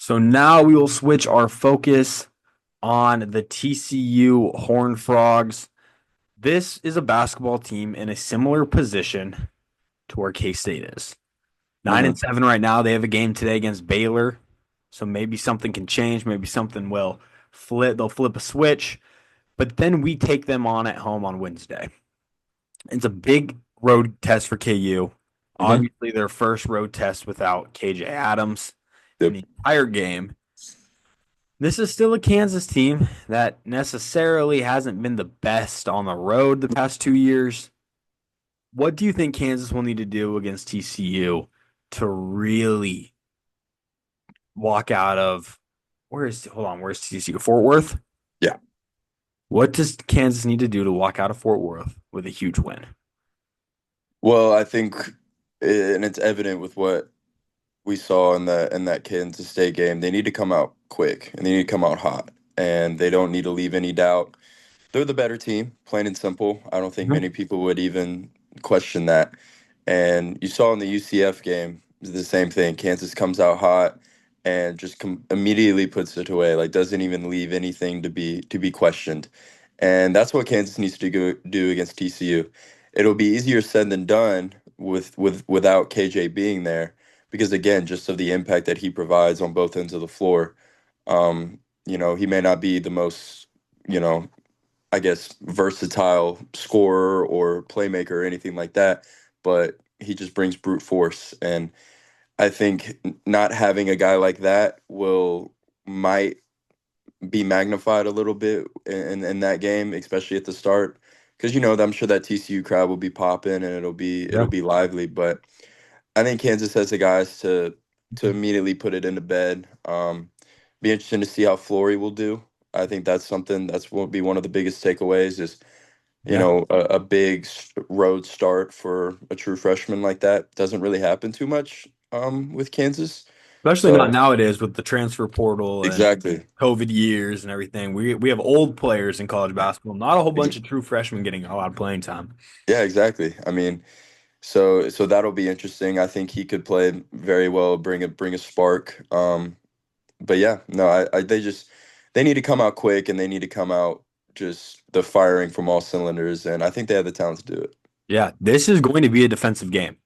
So now we will switch our focus on the TCU Horned Frogs. This is a basketball team in a similar position to where K-State is. 9 hmm and 7 right now. They have a game today against Baylor. So maybe something can change. Maybe something will flip. They'll flip a switch. But then we take them on at home on Wednesday. It's a big road test for KU. hmm Obviously, their first road test without KJ Adams in Yep. the entire game. This is still a Kansas team that necessarily hasn't been the best on the road the past 2 years. What do you think Kansas will need to do against TCU to really walk out of where's TCU? Fort Worth? Yeah. What does Kansas need to do to walk out of Fort Worth with a huge win? Well, I think, and it's evident with what we saw in that Kansas State game. They need to come out quick and they need to come out hot, and they don't need to leave any doubt. They're the better team, plain and simple. I don't think Mhm. many people would even question that. And you saw in the UCF game the same thing. Kansas comes out hot and just immediately puts it away. Like doesn't even leave anything to be questioned. And that's what Kansas needs to do against TCU. It'll be easier said than done without KJ being there because again, just of the impact that he provides on both ends of the floor. He may not be the most, you know, I guess, versatile scorer or playmaker or anything like that, but he just brings brute force. And I think not having a guy like that might be magnified a little bit in that game, especially at the start, because I'm sure that TCU crowd will be popping and it'll Yeah. be lively. But I think Kansas has the guys to immediately put it into bed. Be interesting to see how Flory will do. I think that's something that's will be one of the biggest takeaways is Yeah. a big road start for a true freshman like that doesn't really happen too much with Kansas. Especially not So nowadays with the transfer portal and exactly, COVID years and everything. We have old players in college basketball, not a whole bunch Ex- of true freshmen getting a lot of playing time. yeah, exactly. I mean, so that'll be interesting. I think he could play very well, bring a spark. But yeah, no, they need to come out quick and they need to come out just the firing from all cylinders, and I think they have the talent to do it. Yeah, this is going to be a defensive game.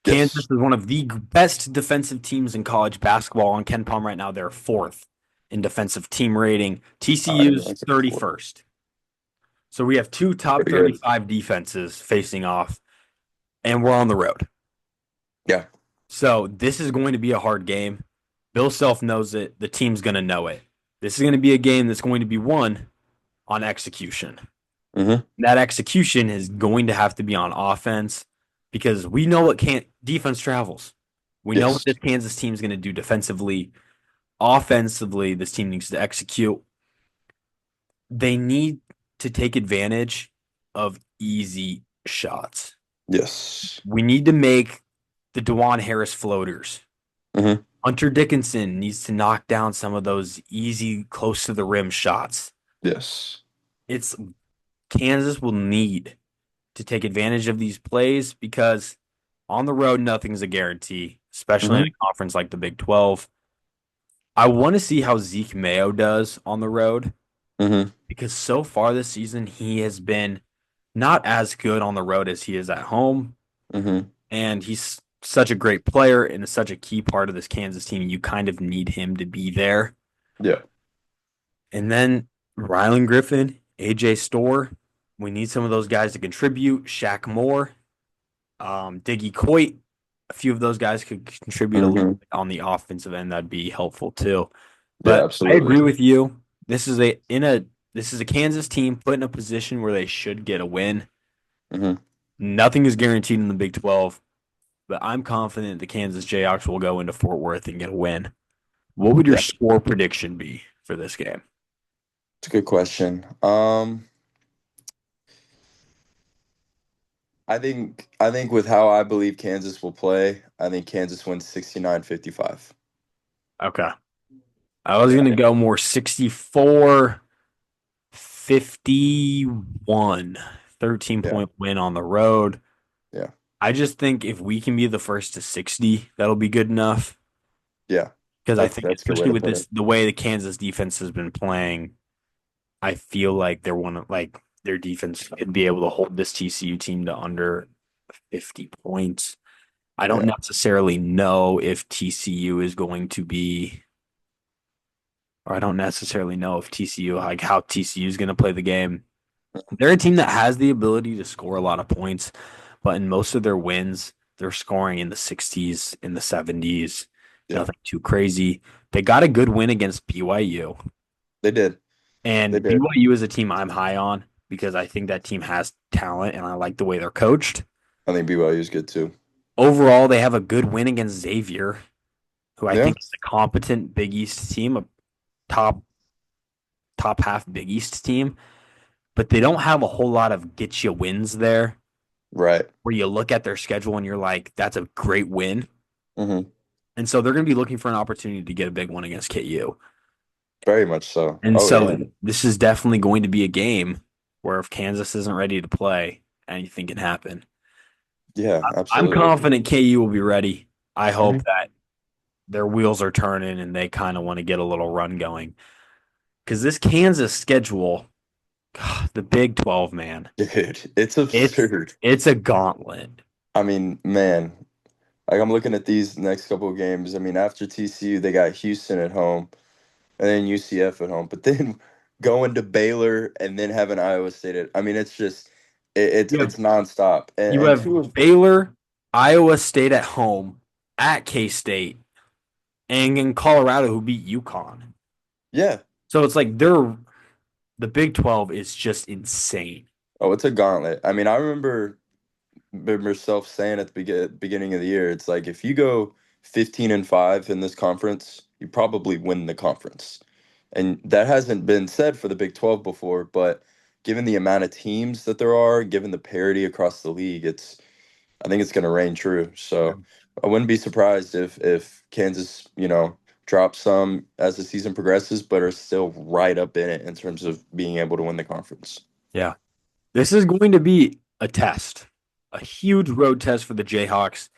Kansas Yes. is one of the best defensive teams in college basketball. On Ken Palm right now, they're fourth in defensive team rating. I TCU's like it before. 31st. So we have two top Pretty good. 35 defenses facing off, and we're on the road. Yeah. So this is going to be a hard game. Bill Self knows it. The team's going to know it. This is going to be a game that's going to be won on execution. hmm That execution is going to have to be on offense because we know what can't defense travels. We know what Yes. this Kansas team is going to do defensively. Offensively, this team needs to execute. They need to take advantage of easy shots. Yes. We need to make the DeJuan Harris floaters. hmm Hunter Dickinson needs to knock down some of those easy, close to the rim shots. Yes. It's Kansas will need to take advantage of these plays because on the road, nothing's a guarantee, especially in hmm a conference like the Big 12. I want to see how Zeke Mayo does on the road hmm because so far this season, he has been not as good on the road as he is at home. hmm And he's such a great player and is such a key part of this Kansas team. You kind of need him to be there. Yeah. And then Rylan Griffin, AJ Storr. We need some of those guys to contribute. Shaq Moore, Diggy Coit. A few of those guys could contribute a little hmm bit on the offensive end. That'd be helpful too. Yeah, But I absolutely. agree with you. This is a Kansas team put in a position where they should get a win. hmm Nothing is guaranteed in the Big 12, but I'm confident the Kansas Jayhawks will go into Fort Worth and get a win. What would your Yeah, score prediction be for this game? it's a good question. I think with how I believe Kansas will play, I think Kansas wins 69-55. Okay. I was Yeah. going to go more 64-51, 13 Yeah. point win on the road. Yeah. I just think if we can be the first to 60, that'll be good enough. Yeah. Because I think, That's a good way especially to with put this, it. the way the Kansas defense has been playing, I feel like they're one of like their defense could be able to hold this TCU team to under 50 points. I don't Yeah. necessarily know if TCU is going to be, or I don't necessarily know if TCU, like how TCU is going to play the game. They're a team that has the ability to score a lot of points, but in most of their wins, they're scoring in the 60s, in the 70s, Yeah. nothing too crazy. They got a good win against BYU, They did. They and did. BYU is a team I'm high on because I think that team has talent and I like the way they're coached. I think BYU is good too. Overall, they have a good win against Xavier, who I Yeah. think is a competent Big East team, a top top half Big East team, but they don't have a whole lot of get you wins there Right. where you look at their schedule and you're like, that's a great win. Hmm. And so they're going to be looking for an opportunity to get a big one against KU. Very much so. And Oh yeah. so this is definitely going to be a game where if Kansas isn't ready to play, anything can happen. Yeah, I'm absolutely. confident KU will be ready. I Hmm. hope that their wheels are turning and they kind of want to get a little run going. Because this Kansas schedule, God, the Big 12, man, Dude, it's it's absurd. it's a gauntlet. I mean, man, like I'm looking at these next couple of games. I mean, after TCU, they got Houston at home and then UCF at home, but then going to Baylor and then having Iowa State at, I mean, it's just You have it's nonstop. you And have two of Baylor, Iowa State at home, at K State, and in Colorado who beat UConn. yeah. So it's like the Big 12 is just insane. Oh, it's a gauntlet. I mean, I remember myself saying at the beginning of the year, it's like if you go 15-5 in this conference, you probably win the conference. And that hasn't been said for the Big 12 before, but given the amount of teams that there are, given the parity across the league, I think it's going to reign true. So I wouldn't be surprised if Kansas, drops some as the season progresses, but are still right up in it in terms of being able to win the conference. Yeah. This is going to be a test, a huge road test for the Jayhawks.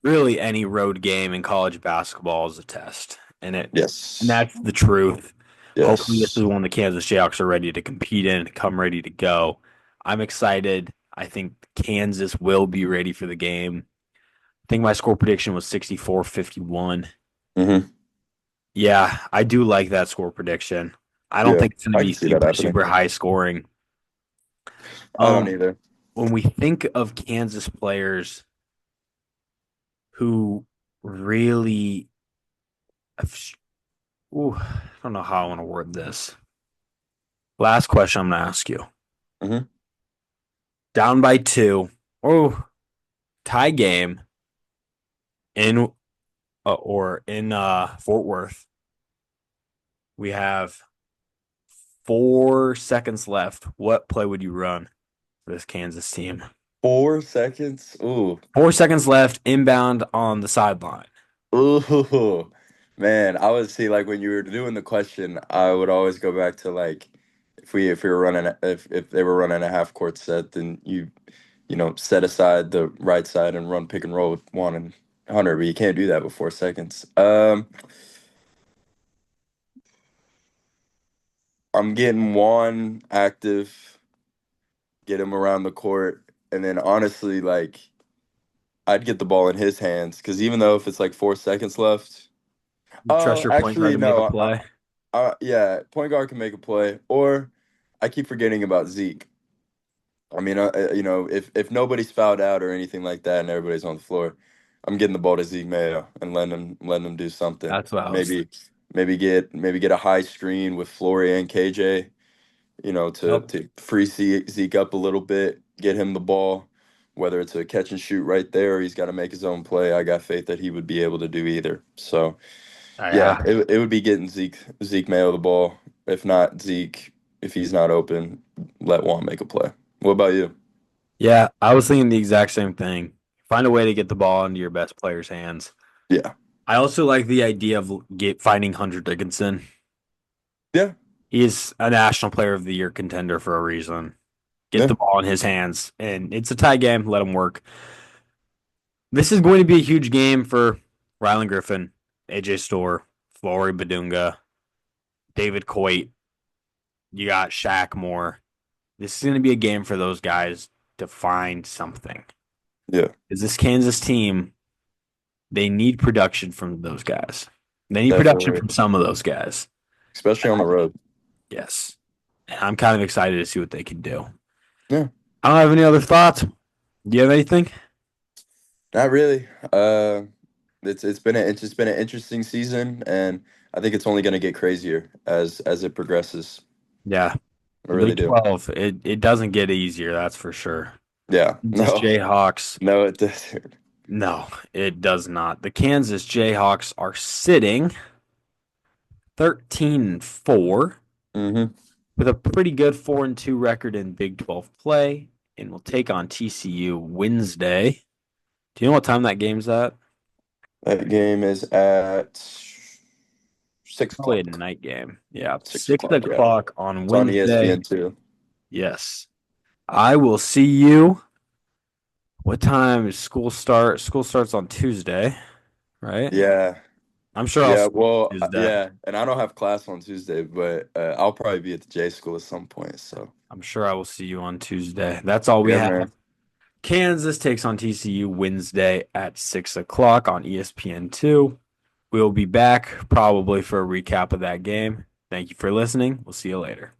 Really, any road game in college basketball is a test, and Yes. that's the truth. Hopefully, this Yes. is one the Kansas Jayhawks are ready to compete in, come ready to go. I'm excited. I think Kansas will be ready for the game. I think my score prediction was 64-51. Hmm. Yeah, I do like that score prediction. I don't Yeah, think it's going to I can be see that super, happening. super high scoring. I don't Um, either. when we think of Kansas players who really, I don't know how I want to word this. Last question I'm going to ask you. Hmm. Down by two, oh, tie game in or in Fort Worth. We have 4 seconds left. What play would you run for this Kansas team? 4 seconds. Ooh. 4 seconds left, inbound on the sideline. Ooh. Man, I would see like when you were doing the question, I would always go back to like if we were running if they were running a half court set, then you set aside the right side and run pick and roll with Juan and Hunter, but you can't do that with 4 seconds. I'm getting Juan active, get him around the court, and then honestly, like I'd get the ball in his hands because even though if it's like 4 seconds left, You trust your point guard actually to make a no, play? yeah, point guard can make a play, or I keep forgetting about Zeke. I mean, if nobody's fouled out or anything like that, and everybody's on the floor, I'm getting the ball to Zeke Mayo and letting him do something. That's what I was Maybe maybe get a high screen with Flory and KJ. To thinking. to free Zeke up a little bit, get him the ball, whether it's a catch and shoot right there or he's got to make his own play. I got faith that he would be able to do either. So yeah, Yeah. it would be getting Zeke Mayo the ball. If not Zeke, if he's not open, let Juan make a play. What about you? Yeah, I was thinking the exact same thing. Find a way to get the ball into your best player's hands. Yeah, I also like the idea of finding Hunter Dickinson. yeah, He's a National Player of the Year contender for a reason. Get yeah. the ball in his hands, and it's a tie game. Let him work. This is going to be a huge game for Rylan Griffin. AJ Storr, Flory Badunga, David Coit. You got Shaq Moore. This is going to be a game for those guys to find something. Yeah, Is this Kansas team? They need production from those guys. They need production definitely, from some of those guys. especially on the road. Yes. And I'm kind of excited to see what they can do. Yeah, I don't have any other thoughts. Do you have anything? not really. It's been an interesting season, and I think it's only going to get crazier as it progresses. Yeah. I The really Big do. 12, it doesn't get easier, that's for sure. Yeah. Kansas No. Jayhawks, No, it doesn't. no, it does not. The Kansas Jayhawks are sitting 13-4 Hmm. with a pretty good 4-2 record in Big 12 play and will take on TCU Wednesday. Do you know what time that game's at? That game is at six Probably a o'clock. night game. Yeah, 6 6 o'clock. Yeah, o'clock on it's on Wednesday. ESPN too. Yes. I will see you. What time does school start? School starts on Tuesday, right? Yeah. I'm sure I'll Yeah. see you Well, Tuesday. yeah. And I don't have class on Tuesday, but I'll probably be at the J school at some point. So I'm sure I will see you on Tuesday. That's all we yeah, have. man. Kansas takes on TCU Wednesday at 6 o'clock on ESPN2. We'll be back probably for a recap of that game. Thank you for listening. We'll see you later.